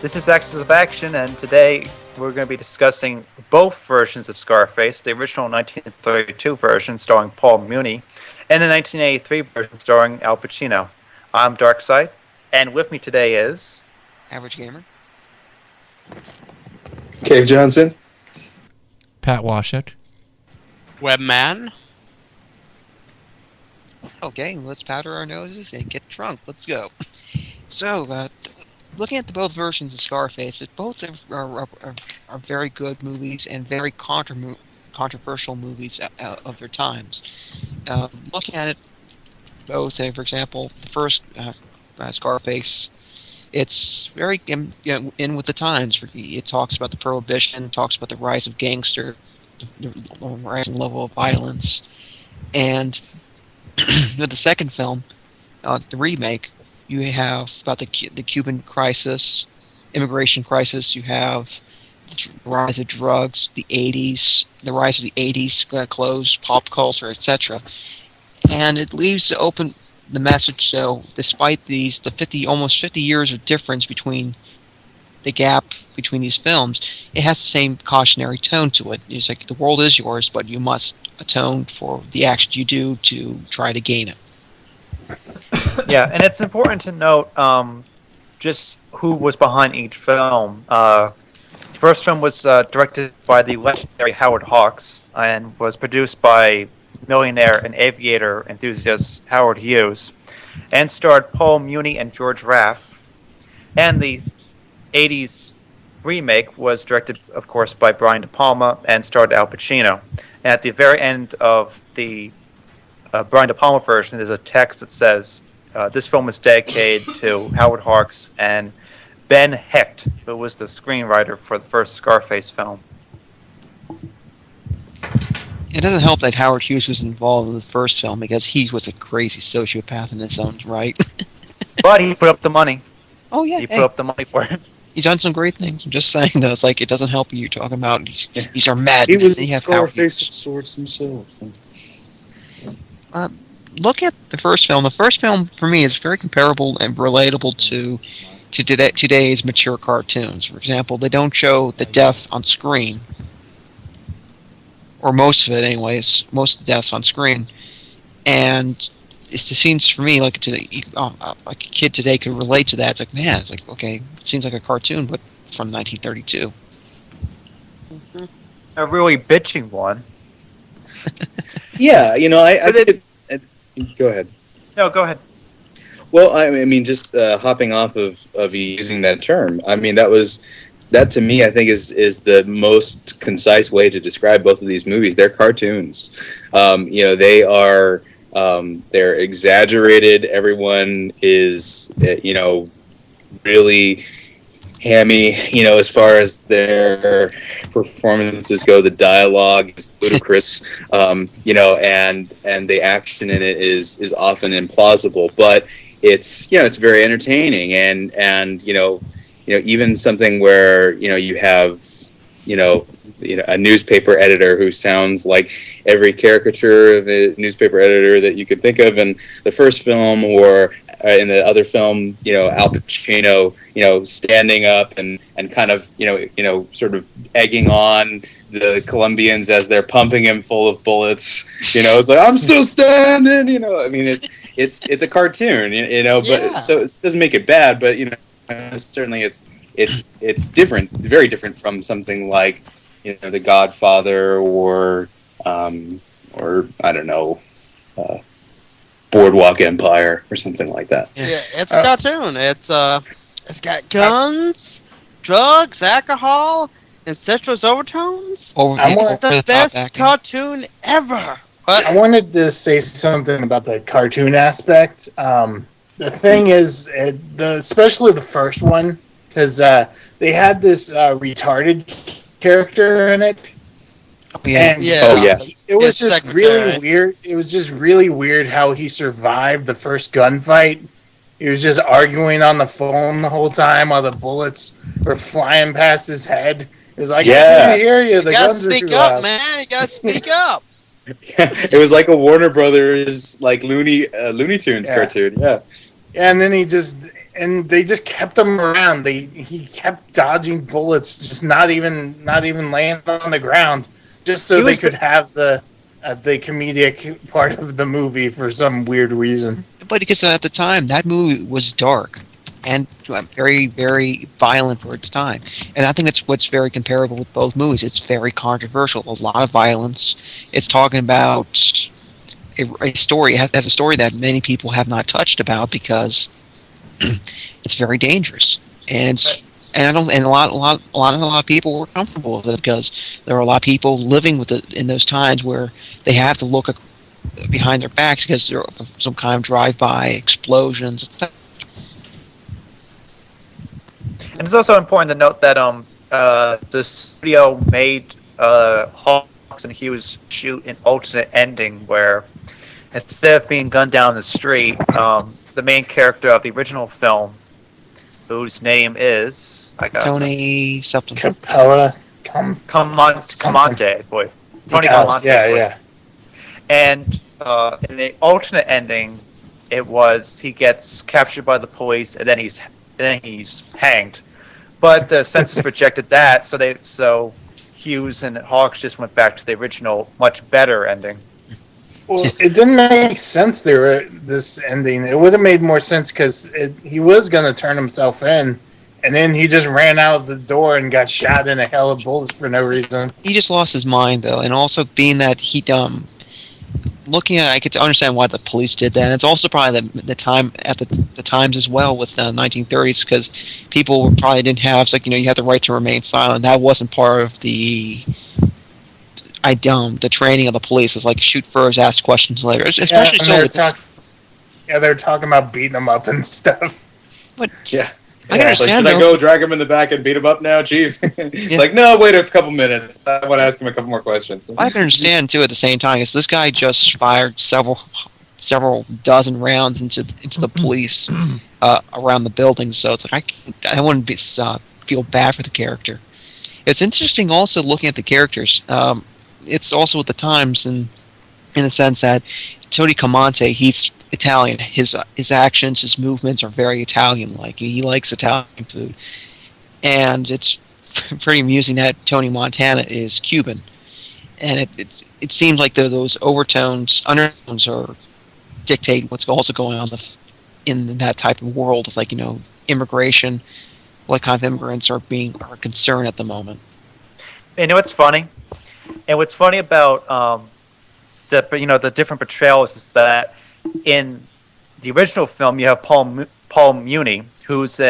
This is Axis of Action, and today we're going to be discussing both versions of Scarface, the original 1932 version starring Paul Muni, and the 1983 version starring Al Pacino. I'm Darkside, and with me today is... Average Gamer. Cave Johnson. Pat Washut. Webman. Okay, let's powder our noses and get drunk. Let's go. So, looking at both versions of Scarface, both are very good movies and very controversial movies of their times. Looking at it, both, for example, the first Scarface, it's very in with the times. It talks about the Prohibition, talks about the rise of gangster, the rising level of violence, and with the second film, the remake, you have about the Cuban crisis, immigration crisis. You have the rise of drugs, the rise of the 80s clothes, pop culture, etc. And it leaves open the message. So, despite almost 50 years of difference between the gap between these films, it has the same cautionary tone to it. It's like the world is yours, but you must atone for the actions you do to try to gain it. Yeah, and it's important to note just who was behind each film. The first film was directed by the legendary Howard Hawks and was produced by millionaire and aviator enthusiast Howard Hughes, and starred Paul Muni and George Raff. And the 80s remake was directed, of course, by Brian De Palma and starred Al Pacino. And at the very end of the Brian De Palma version, there's a text that says, this film is dedicated to Howard Hawks and Ben Hecht, who was the screenwriter for the first Scarface film. It doesn't help that Howard Hughes was involved in the first film because he was a crazy sociopath in his own right. But he put up the money. Oh, yeah. He put up the money for it. He's done some great things. I'm just saying, though, it's like it doesn't help you talking about these are mad. He was in Scarface of sorts himself. Look at the first film. The first film, for me, is very comparable and relatable to today's mature cartoons. For example, they don't show the death on screen, or most of it, anyways. Most of the deaths on screen, and it's the scenes for me like a kid today could relate to that. It's like, man, it's like, okay, it seems like a cartoon, but from 1932. A really bitching one. Yeah, I think go ahead. No, go ahead. Well, I mean, just hopping off of using that term. I mean, that to me, I think is the most concise way to describe both of these movies. They're cartoons. They are. They're exaggerated. Everyone is, really hammy, as far as their performances go. The dialogue is ludicrous, and the action in it is often implausible, but it's very entertaining, and even something where you have a newspaper editor who sounds like every caricature of a newspaper editor that you could think of in the first film, or in the other film, Al Pacino, standing up and kind of, sort of egging on the Colombians as they're pumping him full of bullets. It's like, I'm still standing. I mean, it's a cartoon, but so it doesn't make it bad, but certainly it's different, very different from something like The Godfather or I don't know, Boardwalk Empire or something like that. Yeah, it's a cartoon. It's got guns, drugs, alcohol, and sexual overtones. It's the best cartoon ever. I wanted to say something about the cartoon aspect. The thing is, especially the first one, because they had this retarded character in it. Yeah. It was just really weird. It was just really weird how he survived the first gunfight. He was just arguing on the phone the whole time while the bullets were flying past his head. It was like, I can't hear you. The guns are too loud. You gotta speak up, man. You gotta speak up. It was like a Warner Brothers Looney Tunes cartoon. Yeah. And then he just and they just kept him around. He kept dodging bullets, just not even laying on the ground, just so they could have the comedic part of the movie for some weird reason. But because at the time, that movie was dark and very, very violent for its time. And I think that's what's very comparable with both movies. It's very controversial, a lot of violence. It's talking about a story, it has a story that many people have not touched about because it's very dangerous. And a lot of people were comfortable with it because there were a lot of people living with it in those times where they have to look behind their backs because there are some kind of drive-by explosions, etc. And it's also important to note that the studio made Hawks and Hughes shoot an alternate ending where instead of being gunned down the street, the main character of the original film, whose name is Tony something. Capella. Camonte, boy. Tony Camonte. Yeah. And in the alternate ending, it was he gets captured by the police and then he's hanged. But the censors rejected that, so Hughes and Hawks just went back to the original, much better ending. Well, it didn't make sense this ending. It would have made more sense because he was going to turn himself in, and then he just ran out the door and got shot in a hell of bullets for no reason. He just lost his mind, though, and also being that he looking at it, I could understand why the police did that. And it's also probably the time at the times as well with the 1930s because people probably didn't have you had the right to remain silent. That wasn't part of the training of the police. It's like shoot first, ask questions later. Especially they're talking about beating them up and stuff. But yeah. I can understand. Should I go drag him in the back and beat him up now, Chief? It's like, no, wait a couple minutes. I want to ask him a couple more questions. I can understand too. At the same time, because this guy just fired several dozen rounds into the police around the building. So it's like I wouldn't feel bad for the character. It's interesting also looking at the characters. It's also at the times in the sense that Tony Camonte, he's Italian. His actions, his movements are very Italian-like. He likes Italian food, and it's pretty amusing that Tony Montana is Cuban, and it seems like those undertones are dictate what's also going on in that type of world, like immigration, what kind of immigrants are concerned at the moment. You know what's funny? And what's funny about the different portrayals is that in the original film you have Paul Muni, who's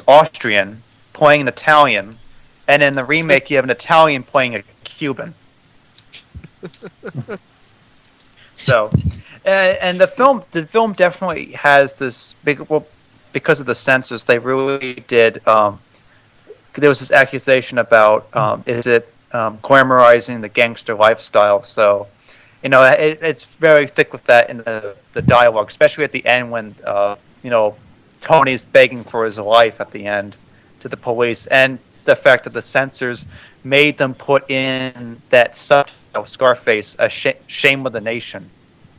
Austrian, playing an Italian, and in the remake you have an Italian playing a Cuban. So, and the film definitely has this because of the censors, they really did. There was this accusation about is it glamorizing the gangster lifestyle? So, it's very thick with that in the dialogue, especially at the end when Tony's begging for his life at the end to the police, and the fact that the censors made them put in that subtitle, Scarface, a shame of the nation.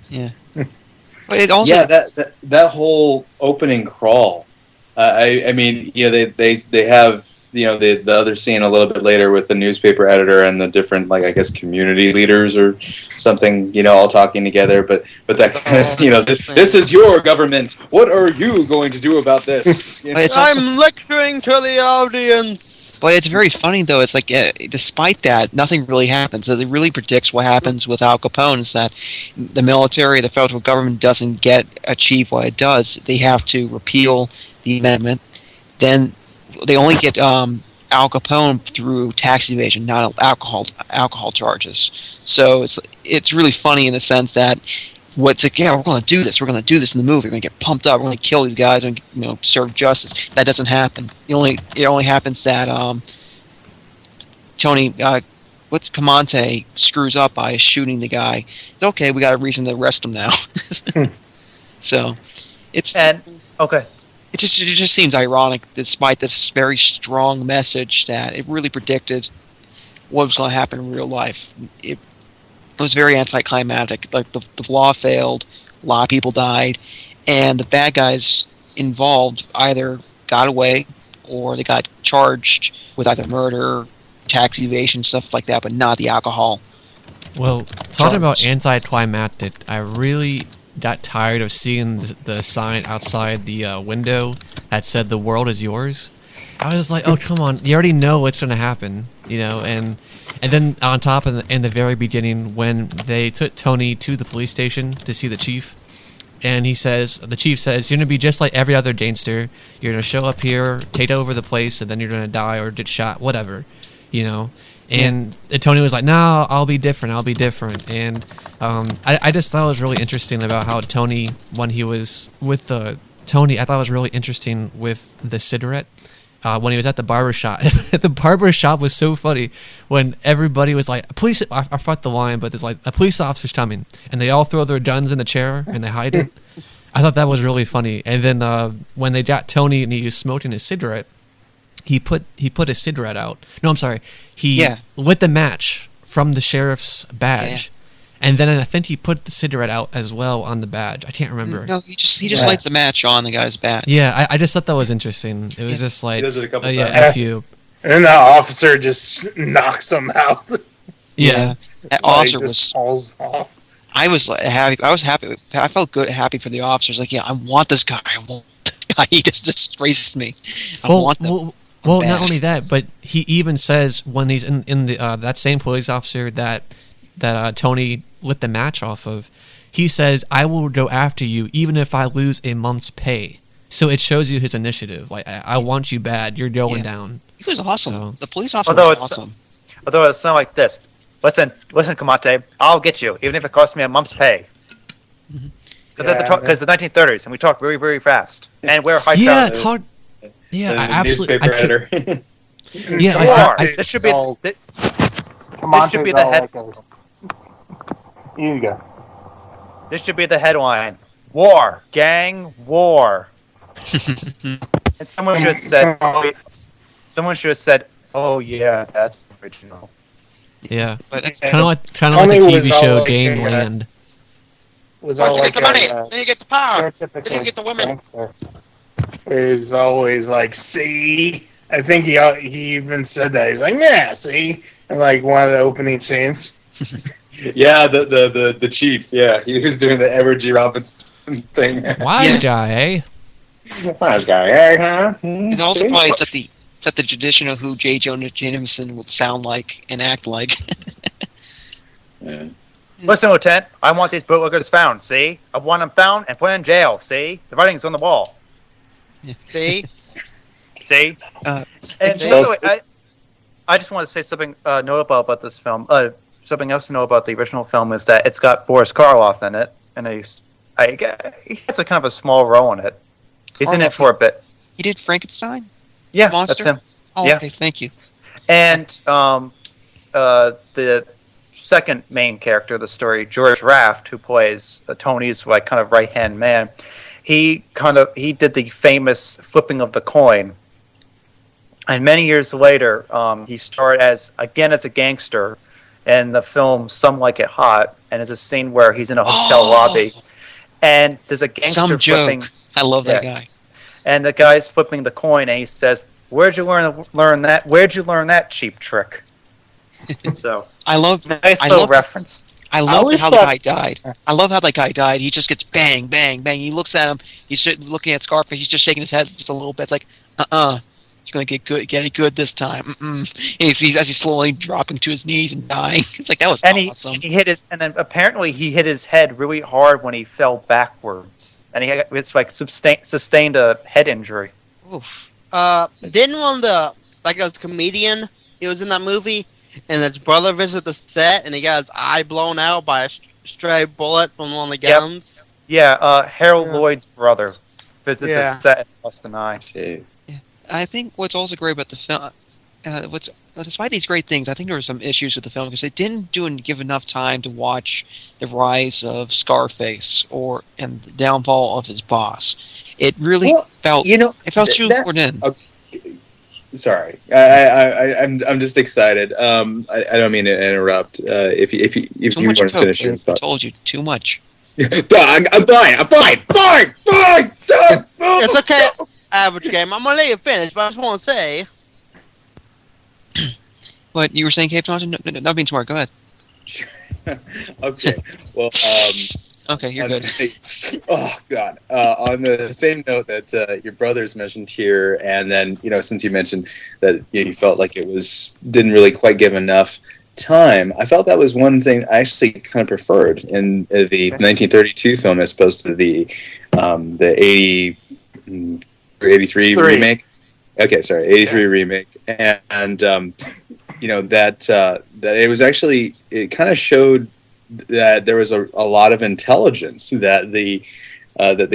Yeah. But it also that whole opening crawl. I mean, they have the other scene a little bit later with the newspaper editor and the different, like, I guess, community leaders or something, all talking together. But that this is your government. What are you going to do about this? I'm lecturing to the audience. But it's very funny, though. It's like, despite that, nothing really happens. It really predicts what happens with Al Capone, is that the military, the federal government doesn't achieve what it does. They have to repeal the amendment. Then they only get Al Capone through tax evasion, not alcohol charges. So it's really funny in the sense that we're going to do this. We're going to do this in the movie. We're going to get pumped up. We're going to kill these guys and serve justice. That doesn't happen. It only happens that Tony Camonte screws up by shooting the guy. It's okay. We got a reason to arrest him now. So okay. It just seems ironic, despite this very strong message that it really predicted what was going to happen in real life. It was very anticlimactic. Like the law failed, a lot of people died, and the bad guys involved either got away or they got charged with either murder, tax evasion, stuff like that, but not the alcohol. Well, talking about anticlimactic, I really got tired of seeing the sign outside the window that said "The world is yours." I was like, "Oh, come on! You already know what's going to happen, you know." And then on top of in the very beginning, when they took Tony to the police station to see the chief, and the chief says, "You're going to be just like every other gangster. You're going to show up here, take over the place, and then you're going to die or get shot, whatever, you know." And Tony was like, "No, I'll be different. I'll be different." And I just thought it was really interesting about how Tony, when he was with Tony, I thought it was really interesting with the cigarette. When he was at the barber shop. The barber shop was so funny when everybody was like, "Police!" I forgot the line, but it's like, "A police officer's coming," and they all throw their guns in the chair and they hide it. I thought that was really funny. And then when they got Tony and he was smoking his cigarette, he put his cigarette out. No, I'm sorry. He lit the match from the sheriff's badge. And then I think he put the cigarette out as well on the badge. I can't remember. No, he just lights the match on the guy's badge. Yeah, I just thought that was interesting. It was just like, He does it a couple yeah, times. F you. And then the officer just knocks him out. Yeah. That So he officer just falls off. I was happy. I was happy. I felt good, happy for the officers. Like, yeah, I want this guy. I want this guy. He just disgraces me. I want them. Well, not only that, but he even says when he's in the that same police officer that Tony lit the match off of, he says, "I will go after you even if I lose a month's pay." So it shows you his initiative. Like, I want you bad. You're going down. He was awesome. So- The police officer was awesome. Although it sounds like this. Listen, Kamate, I'll get you, even if it costs me a month's pay. Because the 1930s, and we talk very, very fast. And we're high Yeah, it's hard. Yeah, I absolutely. Newspaper editor. This should be the head. Here you go. This should be the headline: War, gang, war. And someone should have said, "Oh yeah, that's original." Yeah, But it's kind of like the Tony TV was all show like Gangland. Was First all you like get the money, a, then you get the power, stereotypical then you get the women. gangster. He's always like, "See," I think he even said that. He's like, "Yeah, see," in like one of the opening scenes. Yeah, the chief. Yeah, he was doing the Edward G. Robinson thing. Wise guy, eh? Wise guy, eh, huh? It also probably set the tradition of who J. Jonah Jameson would sound like and act like. Yeah. Listen, Lieutenant, I want these bootlickers found. See, I want them found and put in jail. See, the writing's on the wall. See, see. And I just want to say something notable about this film. Something else to know about the original film is that it's got Boris Karloff in it, and he has a kind of a small role in it. He's in it for a bit. He did Frankenstein? Yeah, Monster? that's him. Oh, Yeah. okay, thank you. And the second main character of the story, George Raft, who plays Tony's like kind of right-hand man, he did the famous flipping of the coin. And many years later, he starred as a gangster in the film Some Like It Hot, and there's a scene where he's in a hotel lobby, and there's a gangster Some flipping. joke. I love that guy. And the guy's flipping the coin, and he says, "Where'd you learn that? Where'd you learn that cheap trick?" So I love nice little reference. I love always how the thought- guy died. I love how that guy died. He just gets bang, bang, bang. He looks at him. He's looking at Scarface. He's just shaking his head just a little bit, like, you're gonna get it good this time. As he's slowly dropping to his knees and dying. It's like, that was awesome. He hit his, and then apparently he hit his head really hard when he fell backwards, and it's like sustained a head injury. Oof. Didn't one of the, like, a comedian, he was in that movie, and his brother visited the set, and he got his eye blown out by a stray bullet from one of the guns? Yeah, Harold Lloyd's brother visited the set and lost an eye. Jeez. I think what's also great about the film, despite these great things, I think there were some issues with the film because it didn't give enough time to watch the rise of Scarface and the downfall of his boss. It really felt too short in. Sorry, I'm just excited. I don't mean to interrupt. If you want to finish your I thought. told you too much. I'm fine. It's okay, average game. I'm gonna let you finish, but I just want to say. What you were saying, Cape Taunton? No, not being smart. Go ahead. Okay. Well, Okay, you're good. Oh God! On the same note that your brothers mentioned here, and then since you mentioned that you felt like it didn't really quite give enough time, I felt that was one thing I actually kind of preferred in the 1932 film as opposed to the 80 or 83 remake. Okay, sorry, 83 remake, and that it was actually, it kind of showed that there was a lot of intelligence that the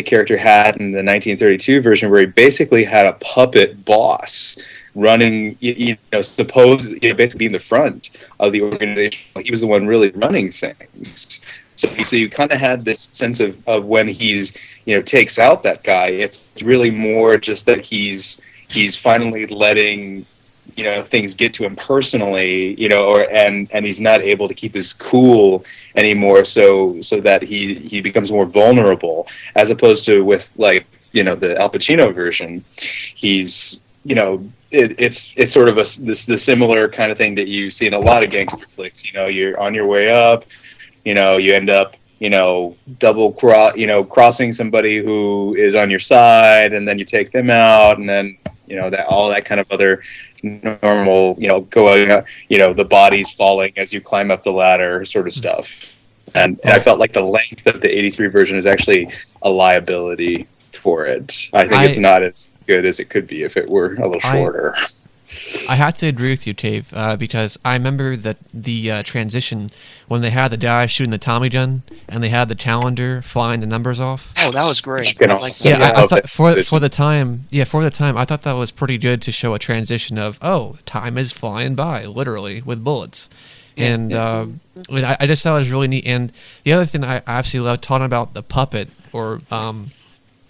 character had in the 1932 version, where he basically had a puppet boss running, basically being the front of the organization. He was the one really running things. So you kind of had this sense of when he's takes out that guy, it's really more just that he's finally letting things get to him personally, and he's not able to keep his cool anymore, so that he becomes more vulnerable, as opposed to with the Al Pacino version. He's it's sort of the similar kind of thing that you see in a lot of gangster flicks. You're on your way up, you end up crossing somebody who is on your side, and then you take them out, and then all that kind of other normal, going up, the body's falling as you climb up the ladder sort of stuff. And I felt like the length of the 83 version is actually a liability for it. I think it's not as good as it could be if it were a little shorter. I had to agree with you, Dave, because I remember that the transition when they had the guy shooting the Tommy gun and they had the calendar flying the numbers off. Oh, that was great. I thought for the time, I thought that was pretty good to show a transition of, time is flying by, literally, with bullets. And I just thought it was really neat. And the other thing I absolutely loved, talking about the puppet, or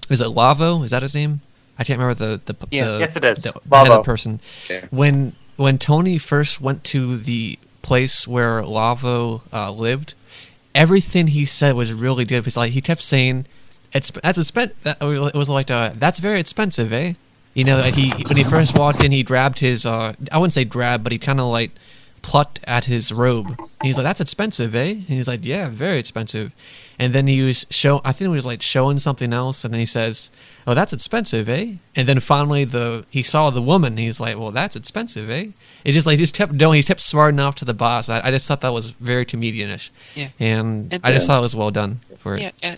is it Lavo? Is that his name? I can't remember yes, it is. The head of the person. Yeah. When Tony first went to the place where Lavo lived, everything he said was really good. Because he kept saying, "It was like that's very expensive, eh?" When he first walked in, he grabbed his I wouldn't say grab, but he kind of plucked at his robe. And he's like, "That's expensive, eh?" And he's like, "Yeah, very expensive." And then he was I think it was showing something else, and then he says, "Oh, that's expensive, eh?" And then finally he saw the woman, and he's like, "Well, that's expensive, eh?" It just kept going. He kept smarting off to the boss. I just thought that was very comedianish. Yeah. And I just thought it was well done for it. Yeah,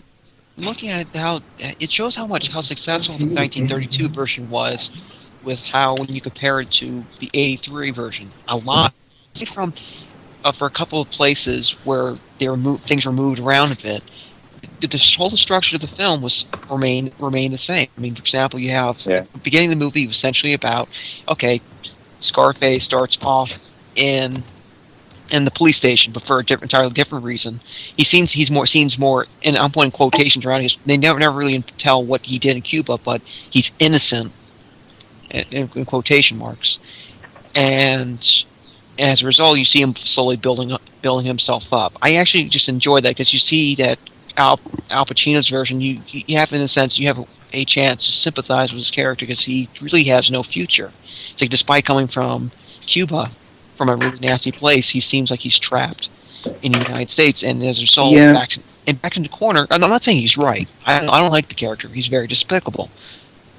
looking at it, how it shows how successful the 1932 version was, with how when you compare it to the 83 version, a lot from for a couple of places where things were moved around a bit. The whole structure of the film remained the same. I mean, for example, you have the beginning of the movie was essentially about, Scarface starts off in the police station, but for entirely different reason. He seems more, and I'm putting quotations around it. They never really tell what he did in Cuba, but he's innocent, in quotation marks, and as a result, you see him slowly building himself up. I actually just enjoy that, because you see that Al Pacino's version, you have, in a sense, you have a chance to sympathize with his character, because he really has no future. It's despite coming from Cuba, from a really nasty place, he seems like he's trapped in the United States, and as a result, back in the corner. I'm not saying he's right. I don't like the character. He's very despicable.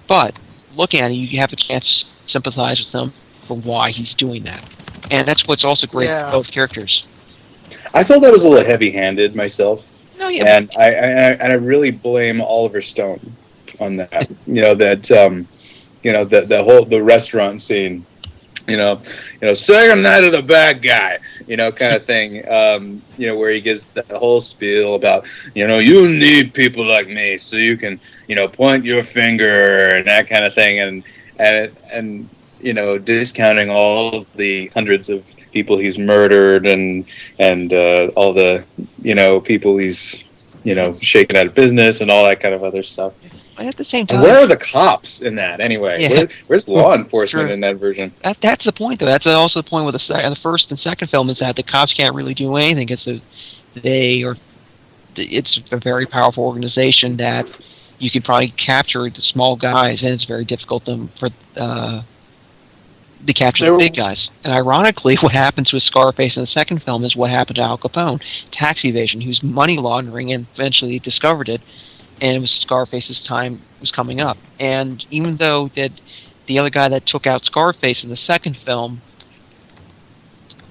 But looking at it, you have a chance to sympathize with him for why he's doing that. And that's what's also great with both characters. I felt that was a little heavy-handed myself. Oh, yeah. And I really blame Oliver Stone on that. The restaurant scene. Second night of the bad guy. Kind of thing. Where he gives the whole spiel about you need people like me so you can point your finger and that kind of thing, and discounting all the hundreds of people he's murdered and all the people he's shaken out of business and all that kind of other stuff. At the same time, and where are the cops in that anyway? Yeah. Where's law enforcement in that version? That's the point, though. That's also the point with the first and second film, is that the cops can't really do anything, because it's a very powerful organization that you could probably capture the small guys, and it's very difficult to capture the big guys. And ironically, what happens with Scarface in the second film is what happened to Al Capone, tax evasion, whose money laundering, and eventually discovered it, and it was Scarface's time was coming up. And even though that the other guy that took out Scarface in the second film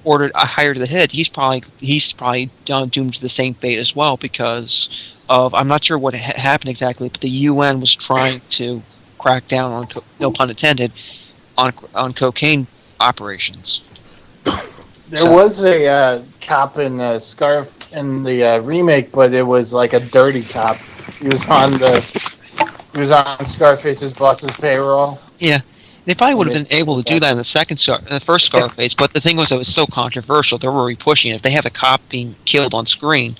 ordered a higher to the head, he's probably doomed to the same fate as well, because of, I'm not sure what happened exactly, but the UN was trying to crack down on, no pun intended, on cocaine operations. There was a cop in in the remake, but it was like a dirty cop. He was on Scarface's boss's payroll. Yeah, they probably would have been able to do that in the first Scarface. But the thing was, it was so controversial. They were already pushing it. If they have a cop being killed on screen,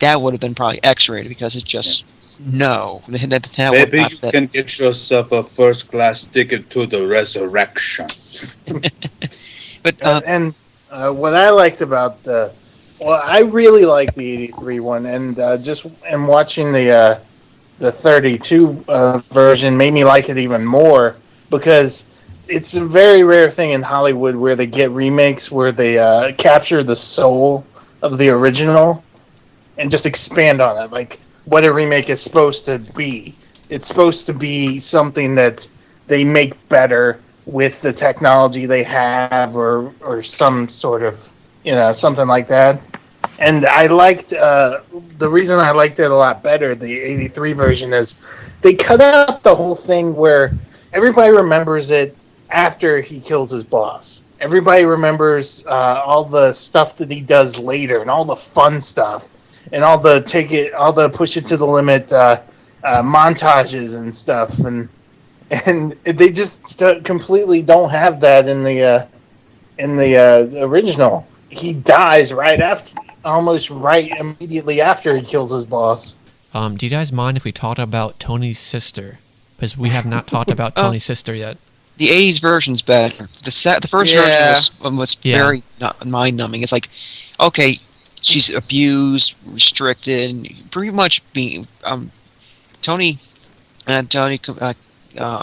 that would have been probably X-rated, because it's just no. Maybe you can get yourself a first-class ticket to the resurrection. But what I liked about I really liked the '83 one, and watching the 32 version made me like it even more, because it's a very rare thing in Hollywood where they get remakes where they capture the soul of the original and just expand on it, like what a remake is supposed to be. It's supposed to be something that they make better with the technology they have, or some sort of, something like that. And I liked, the reason I liked it a lot better, the '83 version, is they cut out the whole thing where everybody remembers it after he kills his boss. Everybody remembers all the stuff that he does later, and all the fun stuff, and all the push it to the limit montages and stuff, and they just completely don't have that in the original. He dies almost right immediately after he kills his boss. Do you guys mind if we talk about Tony's sister? Because we have not talked about Tony's sister yet. The '80s version's better. The first version was very mind-numbing. It's like, okay, she's abused, restricted, and pretty much being Tony. I'm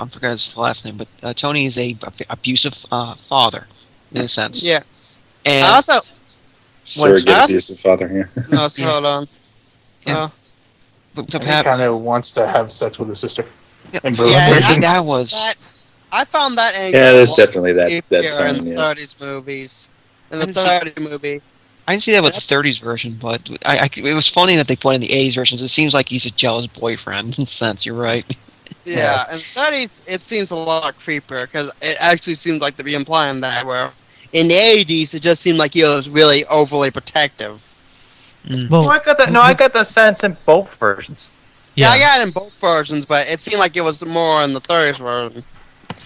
forgetting his last name, but Tony is a abusive father, in a sense. Yeah. And also, surrogate abusive father here. No, hold on. Yeah. He kind of wants to have sex with his sister. Yeah, that was. I found that angle. Yeah, there's definitely that in time, the 30s movies. In the 30s movie. I didn't see that with the '30s version, but it was funny that they put in the '80s version. It seems like he's a jealous boyfriend. In a sense, you're right. Yeah, in the 30s, it seems a lot creepier, because it actually seemed like to be implying that, where in the 80s, it just seemed like he was really overly protective. Well, I got that sense in both versions. Yeah, I got it in both versions, but it seemed like it was more in the 30s version.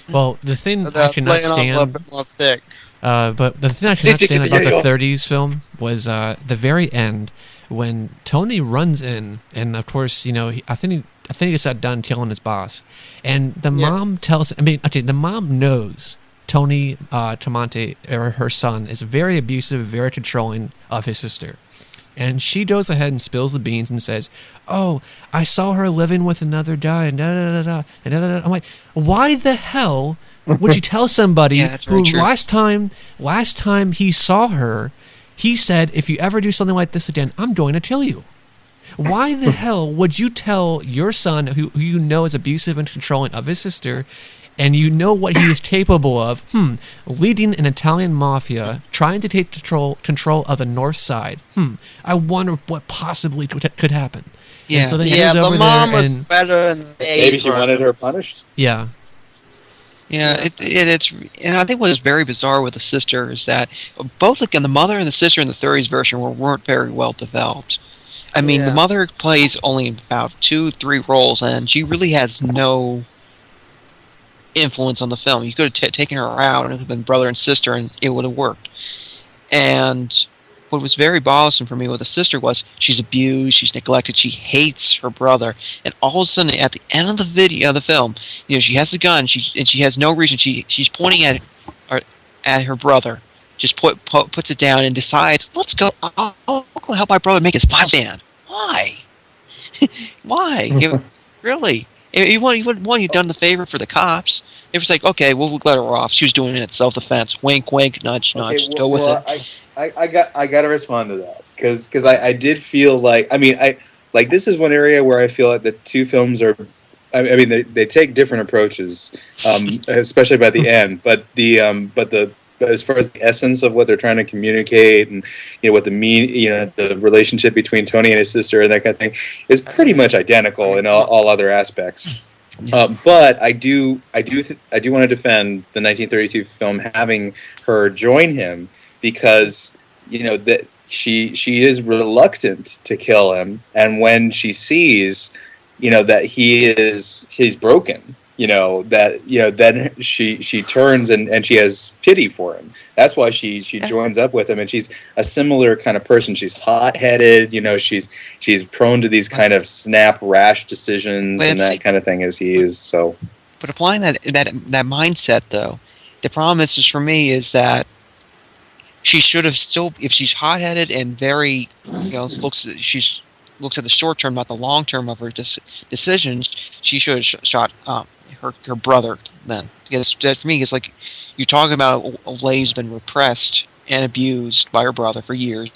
Well, the thing I cannot stand, but the thing I cannot stand about the '30s film was the very end, when Tony runs in, and of course, I think he just got done killing his boss, and the mom tells. The mom knows Tony Tamonte, or her son, is very abusive, very controlling of his sister. And she goes ahead and spills the beans and says, "Oh, I saw her living with another guy." And I'm like, why the hell would you tell somebody who last time he saw her, he said, "If you ever do something like this again, I'm going to kill you"? Why the hell would you tell your son, who you know is abusive and controlling of his sister, and you know what he is capable of, leading an Italian mafia, trying to take control of the North Side. I wonder what possibly could happen. Yeah, and so then the mom was better in the 80s. Maybe he wanted her punished? Yeah. Yeah, it's, and I think what is very bizarre with the sister is that both the mother and the sister in the '30s version weren't very well developed. I mean, the mother plays only about 2-3 roles, and she really has no influence on the film. You could have taken her out and it would have been brother and sister, and it would have worked. And what was very bothersome for me with the sister was she's abused, she's neglected, she hates her brother, and all of a sudden at the end of the film, she has a gun, she has no reason, she's pointing at her brother, just puts it down and decides, let's go, I'll go help my brother make his five stand. Why? Why? Really? You wouldn't done the favor for the cops. It was like, okay, we'll let her off. She was doing it in self-defense. Wink, wink, nudge, nudge. Go with it. I got to respond to that because I did feel like this is one area where I feel like the two films are. I mean, they take different approaches, especially by the end. But as far as the essence of what they're trying to communicate and what the relationship between Tony and his sister and that kind of thing is pretty much identical in all other aspects. But I do want to defend the 1932 film having her join him because that she is reluctant to kill him, and when she sees that he's broken, then she turns and she has pity for him. That's why she joins up with him, and she's a similar kind of person. She's hot-headed, she's prone to these kind of snap, rash decisions and that kind of thing as he is. So, but applying that mindset though, the problem is for me is that she should have still, if she's hot-headed and very, looks at the short term, not the long term of her decisions, she should have shot her brother then. Because for me, it's like you're talking about a lady who's been repressed and abused by her brother for years.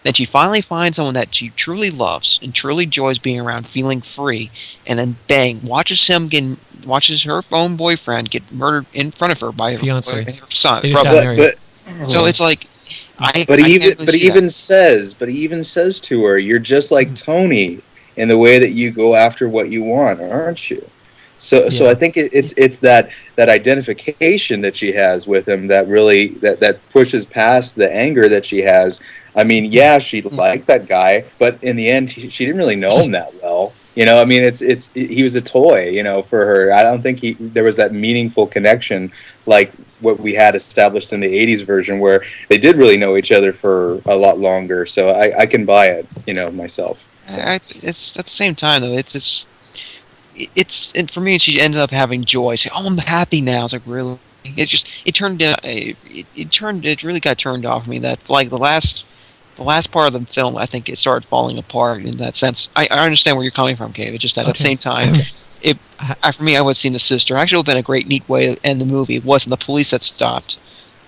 Then she finally finds someone that she truly loves and truly enjoys being around, feeling free, and then bang, watches her own boyfriend get murdered in front of her by her son. So it's like. But he even says to her, "You're just like Tony in the way that you go after what you want, aren't you?" So I think it's that identification that she has with him that really that pushes past the anger that she has. I mean, yeah, she liked that guy, but in the end, she didn't really know him that well. I mean, he was a toy, for her. I don't think there was that meaningful connection like what we had established in the 80s version where they did really know each other for a lot longer. So I can buy it, myself. So. It's at the same time though. And for me, she ends up having joy. Say, "Oh, I'm happy now." It's like, really? It really got turned off for me. That like the last part of the film, I think it started falling apart in that sense. I understand where you're coming from, Cave. It's just that at the same time, for me, I would have seen the sister. Actually, it would have been a great, neat way to end the movie. It wasn't the police that stopped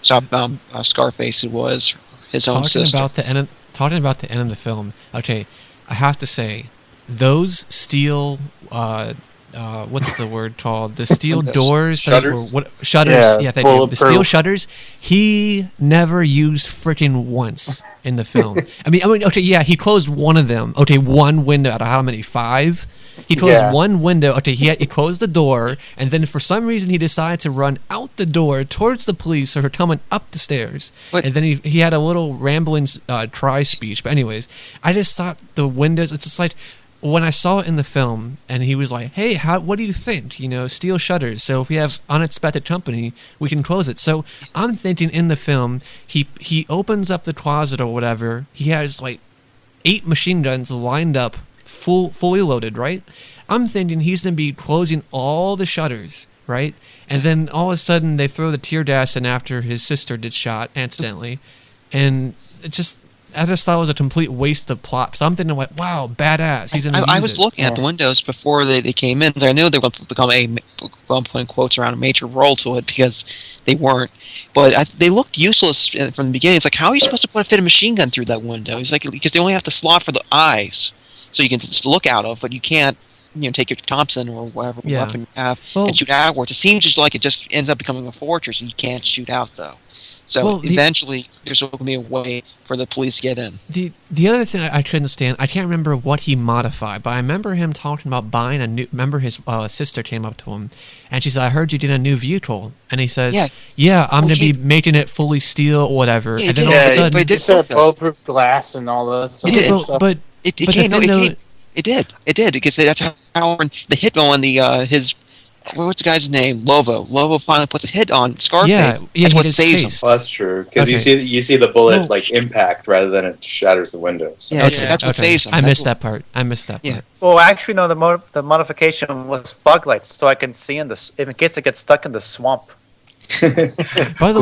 Scarface. It was his own sister. Talking about the end of the film, okay, I have to say, those steel... what's the word called? The steel doors, shutters. Shutters. Yeah, the steel shutters. He never used freaking once in the film. I mean, okay, yeah, he closed one of them. Okay, one window out of how many? 5. He closed one window. Okay, he closed the door, and then for some reason he decided to run out the door towards the police who were coming up the stairs. And then he had a little rambling try speech. But anyways, I just thought the windows. It's just like. When I saw it in the film, and he was like, "Hey, what do you think? Steel shutters. So if we have unexpected company, we can close it." So I'm thinking in the film, he opens up the closet or whatever. He has like 8 machine guns lined up, fully loaded, right? I'm thinking he's gonna be closing all the shutters, right? And then all of a sudden they throw the tear gas in after his sister did shot accidentally, and it just. I just thought it was a complete waste of plot. So I'm thinking, like, wow, badass. He's gonna I was looking at the windows before they came in. I knew they were going to become I'm putting quotes around a major role to it because they weren't. But they looked useless from the beginning. It's like, how are you supposed to fit a machine gun through that window? It's like because they only have the slot for the eyes, so you can just look out of, but you can't. Take your Thompson or whatever weapon you have and shoot outwards. It seems just like it just ends up becoming a fortress, and you can't shoot out though. So eventually, there's going to be a way for the police to get in. The other thing I couldn't stand, I can't remember what he modified, but I remember him talking about buying a new. Remember his sister came up to him, and she said, "I heard you did a new vehicle," and he says, "Yeah, I'm going to be making it fully steel or whatever." Yeah, and then all of a sudden, but it did sort of bulletproof glass and all that stuff. But it did because that's how the hit on his. What's the guy's name? Lovo finally puts a hit on Scarface. Yeah, that's what saves him. Well, that's true because you see the bullet impact rather than it shatters the window. So. That's what saves him. I missed that part. Yeah. Well, actually, no. The modification was fog lights, so I can see in case it gets stuck in the swamp. By the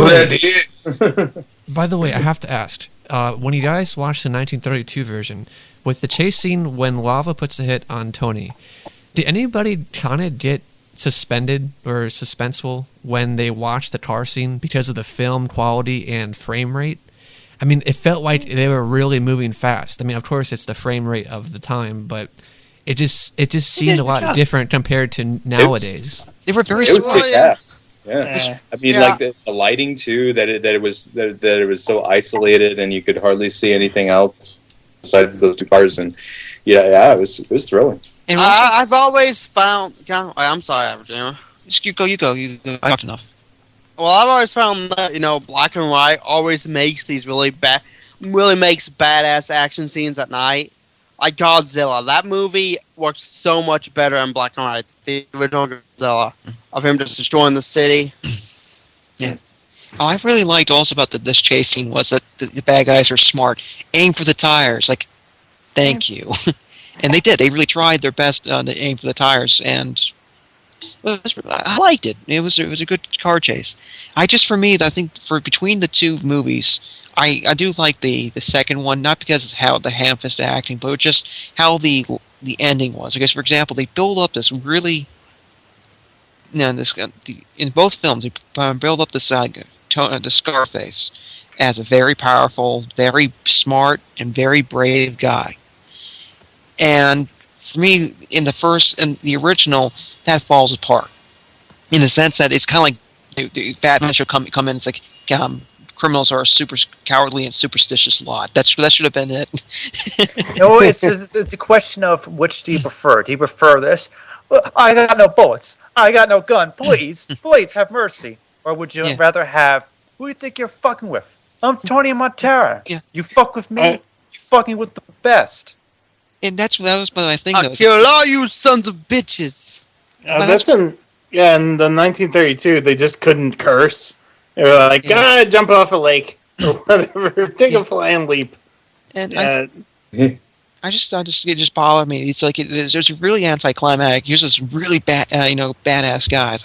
way, I have to ask. When you guys watched the 1932 version, with the chase scene when Lava puts a hit on Tony, did anybody kind of get suspended or suspenseful when they watched the car scene because of the film quality and frame rate? I mean, it felt like they were really moving fast. I mean, of course, it's the frame rate of the time, but it just seemed a lot different compared to nowadays. They were very slow. smart. Yeah. I mean, like the lighting too. That it was so isolated, and you could hardly see anything else besides those two cars. And it was thrilling. And I've always found. I'm sorry, Virginia. You go. I talked enough. Well, I've always found that black and white always makes these really makes badass action scenes at night. Like Godzilla, that movie works so much better in black and white. The original Godzilla of him just destroying the city. Yeah. Oh, I really liked also about this chase scene was that the bad guys are smart. Aim for the tires. Like, thank you. And they did. They really tried their best to aim for the tires, and I liked it. It was a good car chase. I think for between the two movies, I do like the second one, not because of how the ham-fisted acting, but just how the ending was. I guess, for example, they build up this really, in both films, they build up the Scarface as a very powerful, very smart, and very brave guy. And for me, in the original, that falls apart, in the sense that it's kind of like Batman should come in. It's like criminals are a super cowardly and superstitious lot. That should have been it. No, it's a question of which do you prefer? Do you prefer this? I got no bullets. I got no gun. Please have mercy. Or would you rather have? Who do you think you're fucking with? I'm Tony Montana. Yeah. You fuck with me. You fucking with the best. And that was my thing. I'll kill all you sons of bitches. In the 1932, they just couldn't curse. They were like, jump off a lake or whatever, take a flying leap. And it just bothered me. It's like there's a really anticlimactic. Here's this really badass guy. It's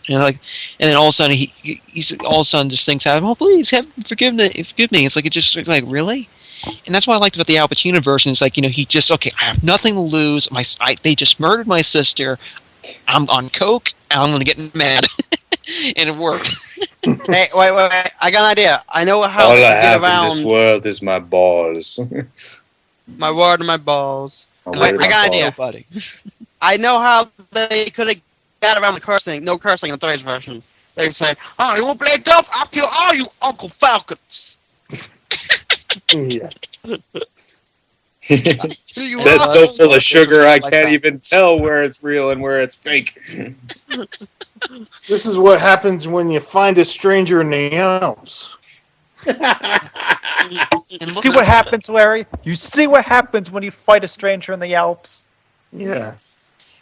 like and then all of a sudden he's all of a sudden just thinks out, oh please forgive me. It's like like really. And that's what I liked about the Al Pacino version. It's like, he just, I have nothing to lose. They just murdered my sister. I'm on coke, and I'm going to get mad. And it worked. Hey, wait. I got an idea. I know how all to I get have around. in this world is my balls. My word and my balls. I got an idea. Buddy. I know how they could have got around the cursing. No cursing in the third version. They would say, "Oh, you want to play tough? I'll kill all you Uncle Falcons." Yeah. That's so full of sugar, I can't even tell where it's real and where it's fake. This is what happens when you find a stranger in the Alps. See what happens, Larry? You see what happens when you fight a stranger in the Alps? Yeah.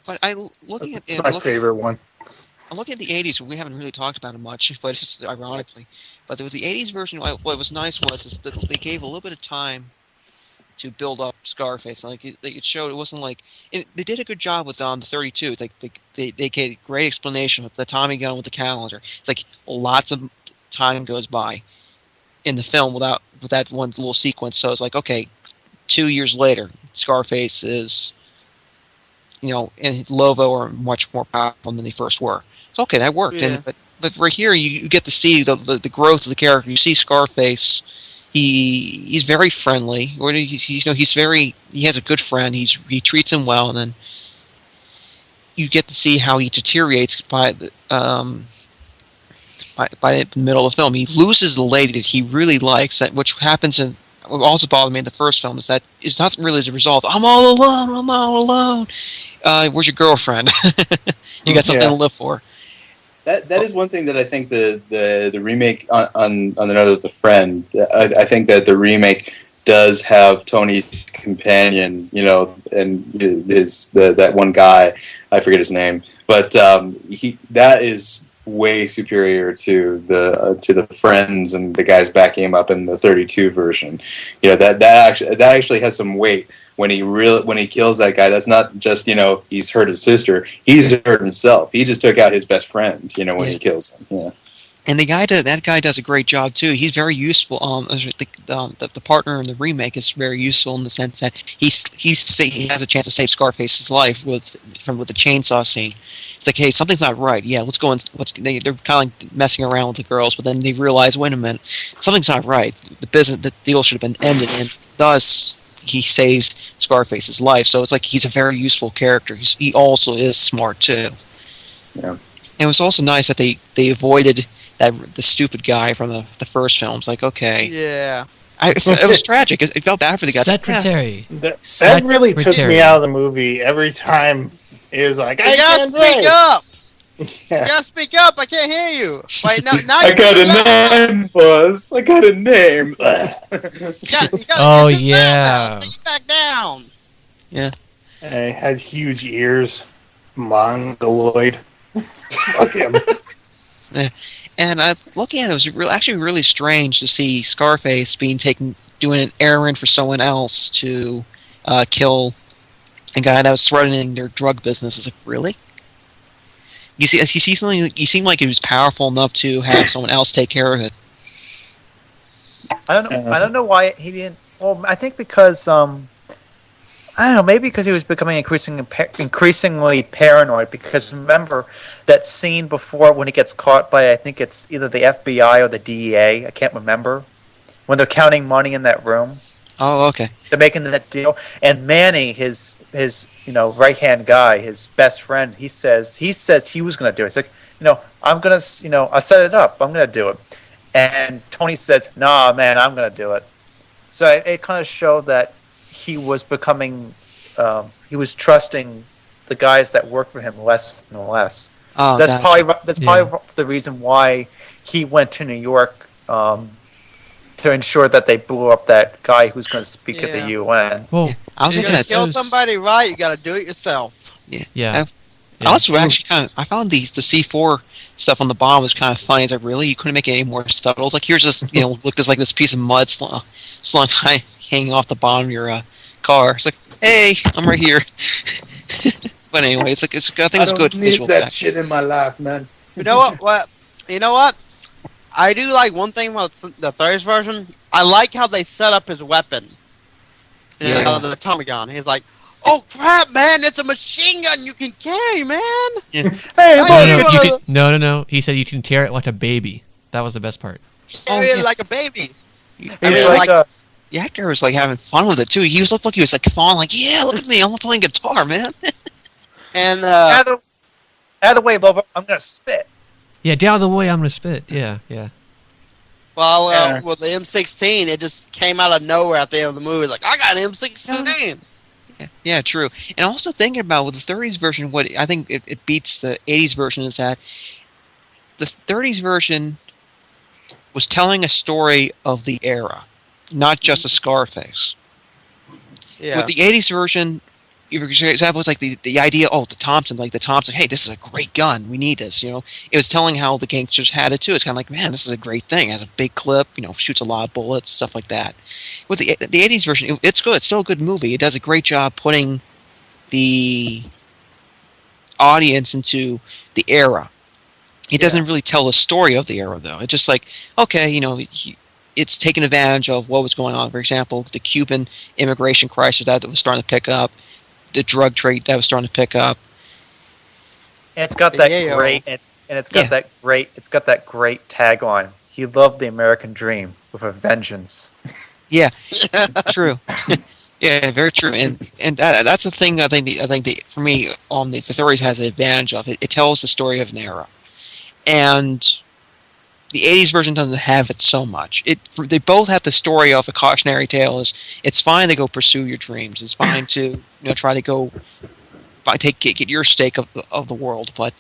But It's my favorite one. I'm looking at the 80s. We haven't really talked about it much, but just ironically. But there was the 80s version. What was nice was that they gave a little bit of time to build up Scarface. Like it showed, it wasn't like they did a good job with the 32. It's like they gave a great explanation with the Tommy gun with the calendar. It's like lots of time goes by in the film without that one little sequence. So it's like, okay, 2 years later, Scarface is, and Lovo are much more powerful than they first were. So okay, that worked. Yeah. But right here, you get to see the growth of the character. You see Scarface. He's very friendly. Or he has a good friend. He treats him well, and then you get to see how he deteriorates by the middle of the film. He loses the lady that he really likes, which happens in. What also bothered me in the first film is that it's not really as a result. I'm all alone. Where's your girlfriend? You got something to live for. That is one thing that I think the remake on the note of the friend. I think that the remake does have Tony's companion, and that one guy. I forget his name, but that is way superior to the friends and the guys backing him up in the 32 version. That actually has some weight when he kills that guy. That's not just he's hurt his sister. He's hurt himself. He just took out his best friend. When he kills him. Yeah. And that guy does a great job too. He's very useful. The partner in the remake is very useful in the sense that he has a chance to save Scarface's life with the chainsaw scene. It's like, hey, something's not right. Yeah, let's go and they're kind of like messing around with the girls, but then they realize, wait a minute, something's not right. The deal should have been ended, and thus he saves Scarface's life. So it's like he's a very useful character. He also is smart too. Yeah. And it was also nice that they avoided the stupid guy from the first film. It's like, okay. Yeah. It was tragic. It felt bad for the guy. Secretary. That really took me out of the movie every time. It was like, I gotta speak up! Yeah. You gotta speak up! I can't hear you! Wait, now I got a name, Buzz. I got a name. You gotta Oh, get your yeah. sound out. Take it back down! Yeah. And he had huge ears. Mongoloid. Fuck him. And looking at it, it was actually really strange to see Scarface doing an errand for someone else to kill a guy that was threatening their drug business. It's like, really? You see something. You seem like he was powerful enough to have someone else take care of it. I don't know why he didn't. Well, I think because I don't know, maybe because he was becoming increasingly paranoid. Because remember that scene before when he gets caught by, I think it's either the FBI or the DEA. I can't remember, when they're counting money in that room. Oh, okay. They're making that deal, and Manny, his right hand guy, his best friend, he says he was going to do it. He's like, I'm gonna, I set it up. I'm going to do it. And Tony says, nah, man, I'm going to do it. So it kind of showed that he was becoming, he was trusting the guys that work for him less and less. Oh, so that's probably the reason why he went to New York to ensure that they blew up that guy who's going to speak at the UN. Well, I was If you're looking gonna at kill somebody right, you gotta do it yourself. Yeah. I also actually I found the C4 stuff on the bomb was kind of funny. It's like, really, you couldn't make it any more subtle. It's like, here's this, look, there's like this piece of mud slung hanging off the bottom of your car. It's like, hey, I'm right here. But anyway, I think it's good. I don't need that shit in my life, man. You know what? You know what? I do like one thing about the third version. I like how they set up his weapon. The Tommy gun. He's like, oh crap, man! It's a machine gun you can carry, man. Yeah. Hey, no. He said you can carry it like a baby. That was the best part. carry it like a baby. I mean, the actor was like having fun with it too. He was like he was like falling, like, yeah, look at me, I'm playing guitar, man. And out of the way, Lover, I'm gonna spit. Yeah, get out of the way, I'm gonna spit. Yeah. well, with the M16, it just came out of nowhere at the end of the movie. It's like, I got an M16. Yeah, true. And also thinking about with the 30s version, what I think it beats the 80s version is that the 30s version was telling a story of the era, not just a Scarface. Yeah. With the 80s version, for example, it's like the idea, the Thompson, hey, this is a great gun, we need this, It was telling how the gangsters had it too. It's kind of like, man, this is a great thing. It has a big clip, shoots a lot of bullets, stuff like that. With the 80s version, it's good. It's still a good movie. It does a great job putting the audience into the era. It doesn't really tell the story of the era, though. It's just like, okay, it's taking advantage of what was going on. For example, the Cuban immigration crisis that was starting to pick up, the drug trade that was starting to pick up. And it's got that great, it's got that great tagline. He loved the American dream with a vengeance. Yeah, true. Yeah, very true. And that's the thing. I think for me, the 30s has an advantage of it. It tells the story of an era, and the 80s version doesn't have it so much. They both have the story of a cautionary tale. It's fine to go pursue your dreams. It's fine to try to go get your stake of the world, but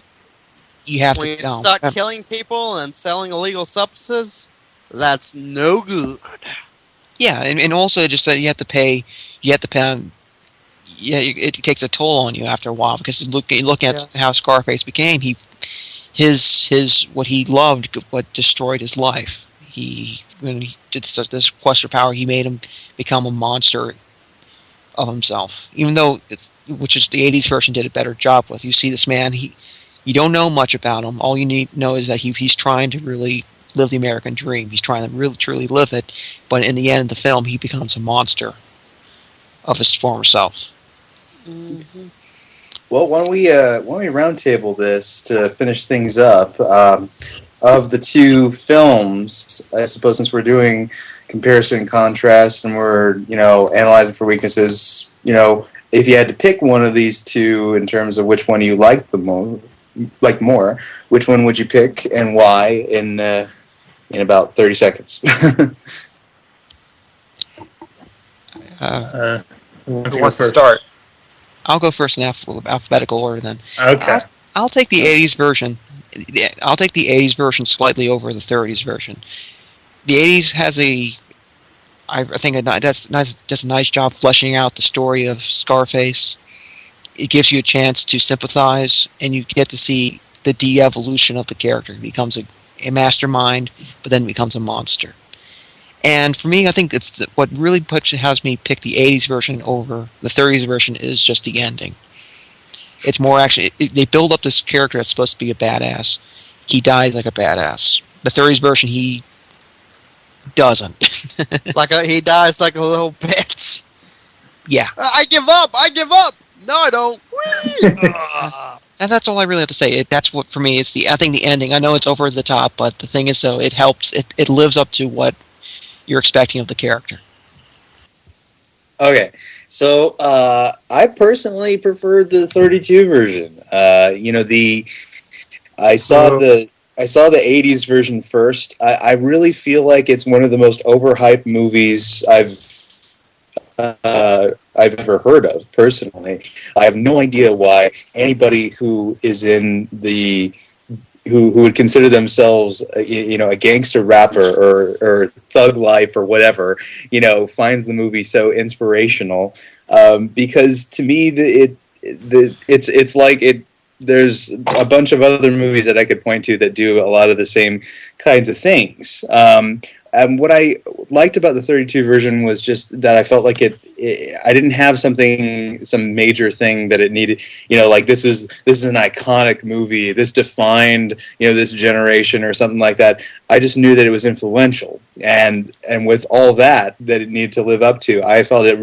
you have when to you start killing people and selling illegal substances, that's no good. Yeah, and also just that you have to pay on. Yeah, it takes a toll on you after a while because you look at how Scarface became. His what he loved, what destroyed his life. When he did this quest for power, he made him become a monster of himself. Even though, which is the 80s version did a better job with. You see this man, You don't know much about him. All you need to know is that he's trying to really live the American dream. He's trying to really truly live it, but in the end of the film, he becomes a monster of his former self. Mm-hmm. Well, why don't we roundtable this to finish things up? Of the two films, I suppose, since we're doing comparison and contrast, and we're analyzing for weaknesses, if you had to pick one of these two in terms of which one you like the most, like more, which one would you pick and why? In about 30 seconds. Who wants to start? I'll go first in alphabetical order then. Okay. I'll take the 80s version. I'll take the 80s version slightly over the 30s version. The 80s has I think does a nice job fleshing out the story of Scarface. It gives you a chance to sympathize, and you get to see the de-evolution of the character. He becomes a mastermind, but then becomes a monster. And for me, I think it's what really has me pick the 80s version over the 30s version is just the ending. It's more actually, they build up this character that's supposed to be a badass. He dies like a badass. The 30s version, he doesn't. He dies like a little bitch. Yeah. I give up! I give up! No, I don't. And that's all I really have to say. That's what, for me, I think the ending, I know it's over the top, but the thing is, though, it helps, it lives up to what you're expecting of the character. Okay, so I personally prefer the 32 version. I saw the 80s version first. I really feel like it's one of the most overhyped movies I've ever heard of. Personally, I have no idea why anybody who is in who would consider themselves, a gangster rapper or thug life or whatever, finds the movie so inspirational. Because to me, it's like it. There's a bunch of other movies that I could point to that do a lot of the same kinds of things. And what I liked about the 32 version was just that I felt like I didn't have some major thing that it needed. Like this is an iconic movie. This defined, this generation or something like that. I just knew that it was influential, and with all that it needed to live up to, I felt it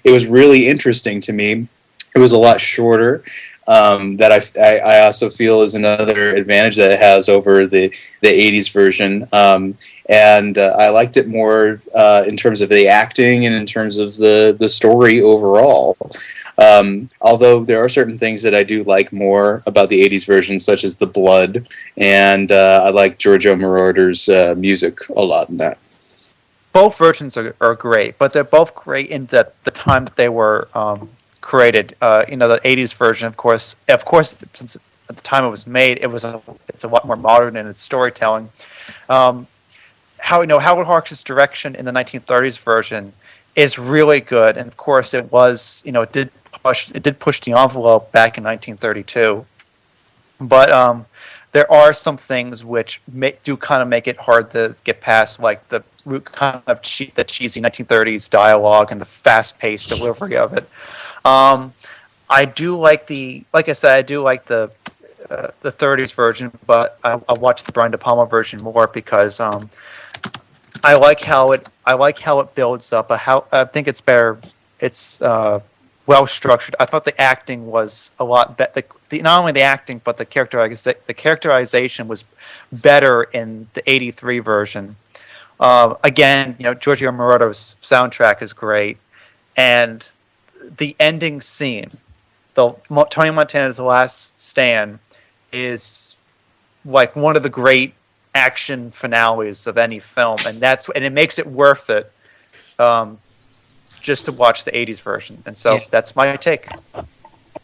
was really interesting to me. It was a lot shorter. That I also feel is another advantage that it has over the 80s version. And I liked it more in terms of the acting and in terms of the story overall. Although there are certain things that I do like more about the 80s version, such as the blood, and I like Giorgio Moroder's music a lot in that. Both versions are great, but they're both great in the time that they were created. The 80s version, of course, since at the time it was made, it's a lot more modern in its storytelling. Howard Hawks' direction in the 1930s version is really good, and of course it was, it did push the envelope back in 1932. But there are some things which do kind of make it hard to get past, like the the cheesy 1930s dialogue and the fast-paced delivery of it. I do like the 30s version, but I watched the Brian De Palma version more because I like how it builds up. I think it's better. It's well structured. I thought the acting was a lot better. Not only the acting, but the characterization was better in the 83 version. Again, Giorgio Moroder's soundtrack is great, and the ending scene, Tony Montana's Last Stand, is like one of the great action finales of any film, and it makes it worth it just to watch the 80s version. And so that's my take.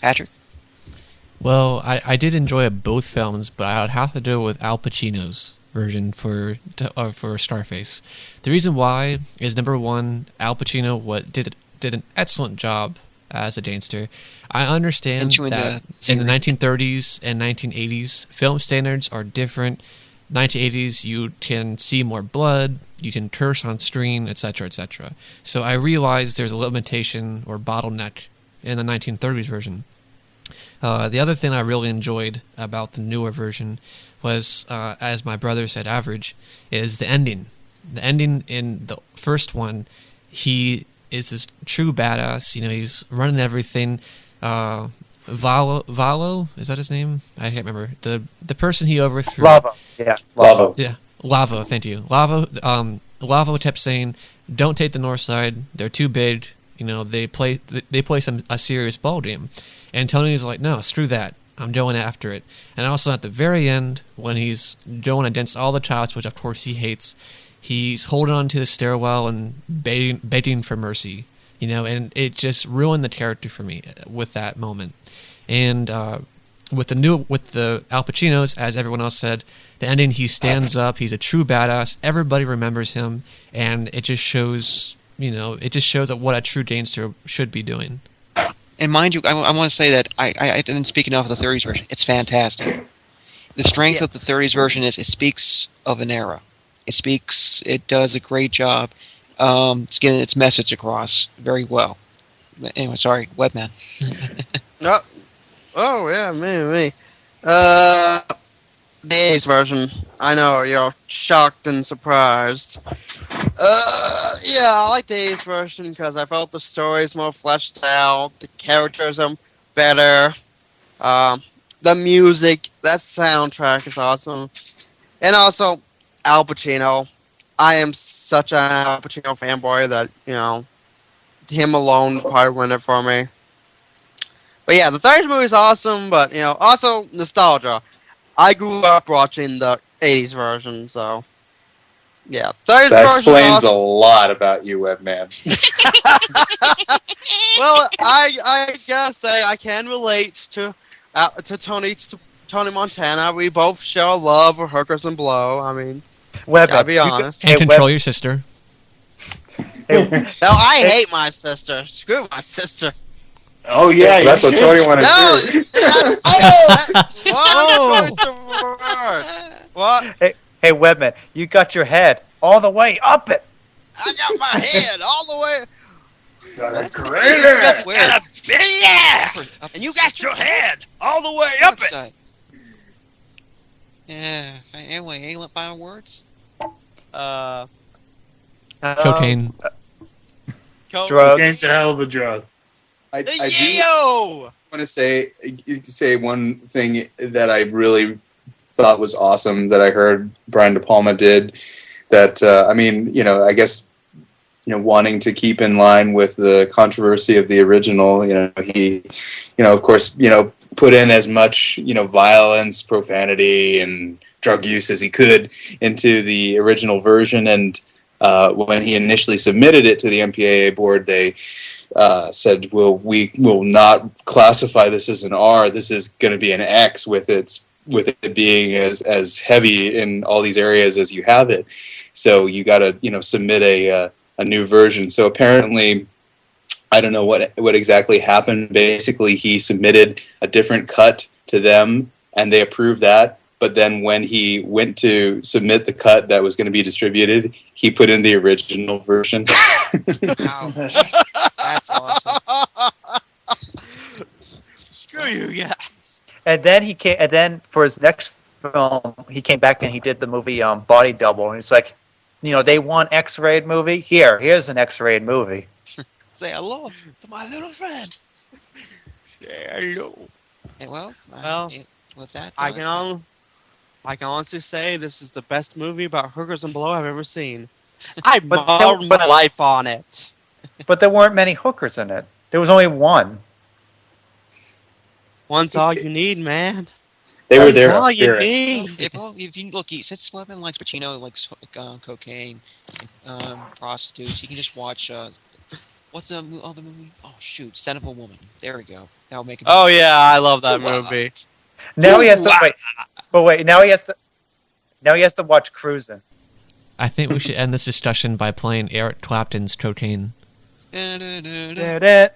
Patrick? Well, I did enjoy both films, but I would have to do it with Al Pacino's version for Scarface. The reason why is, number one, Al Pacino did an excellent job as a gangster. I understand that in the 1930s and 1980s, film standards are different. 1980s, you can see more blood, you can curse on screen, etc., etc. So I realize there's a limitation or bottleneck in the 1930s version. The other thing I really enjoyed about the newer version was, as my brother said, average, is the ending. The ending in the first one, he is this true badass. He's running everything. Valo, is that his name? I can't remember. The person he overthrew. Lava. Yeah. Lava. Yeah. Lavo, thank you. Lavo kept saying, "Don't take the north side. They're too big. They play a serious ball game." And Tony's like, "No, screw that. I'm going after it." And also at the very end, when he's going against all the tots, which of course he hates, he's holding on to the stairwell and begging for mercy. And it just ruined the character for me with that moment. And with the Al Pacinos, as everyone else said, the ending, he stands up, he's a true badass, everybody remembers him, and it just shows, what a true gangster should be doing. And mind you, I want to say that I didn't speak enough of the 30s version. It's fantastic. The strength of the 30s version is it speaks of an era. It does a great job. It's getting its message across very well. But anyway, sorry, Webman. Oh yeah, me. The 80s version. I know you're shocked and surprised. Yeah, I like the 80s version because I felt the story's more fleshed out, the characters are better, the music, that soundtrack is awesome, and also Al Pacino. I am such an Al Pacino fanboy that him alone would probably win it for me. But yeah, the 30s movie is awesome, but also nostalgia. I grew up watching the 80s version, so yeah. 30s That version explains a awesome. lot about you, Webman. Well, I gotta say I can relate to Tony Montana. We both share a love for hookers and blow. I mean, gotta be honest. And control your sister. No, I hate my sister. Screw my sister. Oh yeah, That's what Tony wanted No, to do. What? Hey, Webman, you got your head all the way up it. I got my head all the way. Got a great ass. Got a big ass, and you got your head all the way up it. Yeah. Anyway, any final words? Cocaine. Drugs. Cocaine's a hell of a drug. I do Yo! want to say one thing that I really thought was awesome that I heard Brian De Palma did. That I guess wanting to keep in line with the controversy of the original. He, of course, put in as much violence, profanity, and drug use as he could into the original version. And when he initially submitted it to the MPAA board, they said, "Well, we will not classify this as an R. This is going to be an X with it being as heavy in all these areas as you have it. So you got to submit a new version." So apparently, I don't know what exactly happened. Basically, he submitted a different cut to them, and they approved that. But then when he went to submit the cut that was going to be distributed, he put in the original version. Wow. That's awesome. Screw you guys. And then he came. And then for his next film, he came back and he did the movie Body Double. And it's like, they want X-rated movie. Here's an X-rated movie. Say hello to my little friend. Hello. And well, with that, I can honestly say this is the best movie about hookers and blow I've ever seen. I modeled my life on it. But there weren't many hookers in it. There was only one. One's all you need, man. They were there. That's all you Spirit. need. if you look, since Webman likes Pacino, likes cocaine, prostitutes, you can just watch. What's the other movie? Oh shoot, Son of a Woman. There we go. That'll make it. Oh yeah, I love that movie. Now he has to wait. But wait, now he has to watch Cruising. I think we should end this discussion by playing Eric Clapton's Cocaine. Hey,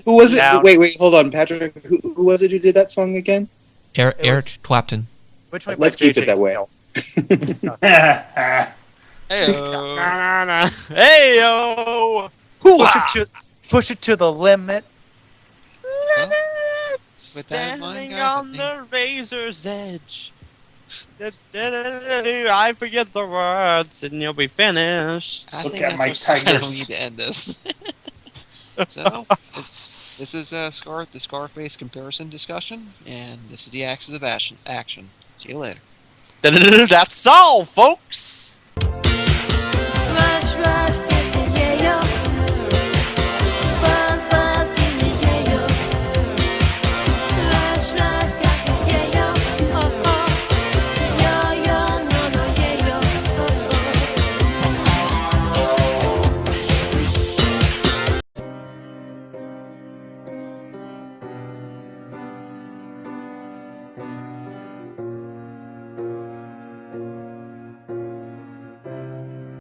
who was it? Wait, hold on, Patrick. Who was it who did that song again? Eric Clapton. Which one? Let's keep it that way. Heyo. Heyo. Push it to the limit. Well, with that in mind, Standing guys, on the razor's edge. I forget the words, and you'll be finished. I Look think at that's my what I don't tigers. need to end this. So, this is the Scarface comparison discussion, and this is the Axis of Action. See you later. That's all, folks.